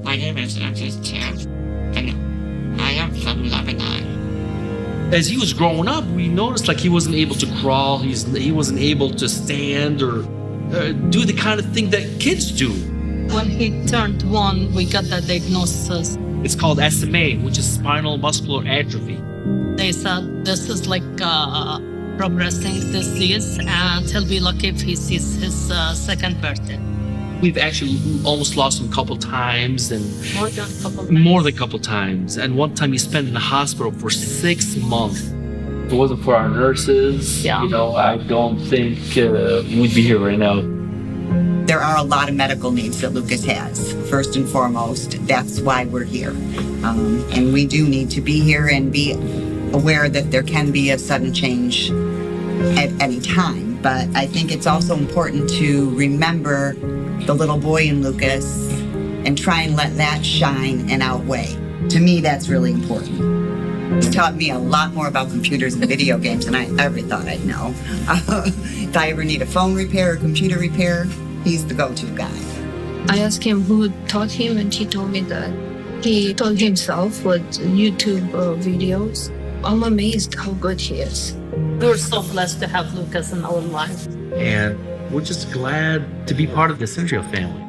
My name is Tim, and I am from Lebanon. As he was growing up, we noticed like he wasn't able to crawl, he wasn't able to stand or do the kind of thing that kids do. When he turned 1, we got the diagnosis. It's called SMA, which is Spinal Muscular Atrophy. They said this is like progressing disease, and he'll be lucky if he sees his second birthday. We've actually almost lost him a couple times, and More than a couple times. more than a couple times. And one time he spent in the hospital for 6 months. If it wasn't for our nurses, Yeah. I don't think we'd be here right now. There are a lot of medical needs that Lucas has. First and foremost, that's why we're here. And we do need to be here and be aware that there can be a sudden change at any time. But I think it's also important to remember the little boy in Lucas and try and let that shine and outweigh. To me, that's really important. It's taught me a lot more about computers and video games than I ever thought I'd know. If I ever need a phone repair or computer repair, he's the go-to guy. I asked him who taught him, and he told me that he taught himself with YouTube videos. I'm amazed how good he is. We're so blessed to have Lucas in our life. And we're just glad to be part of the Centria family.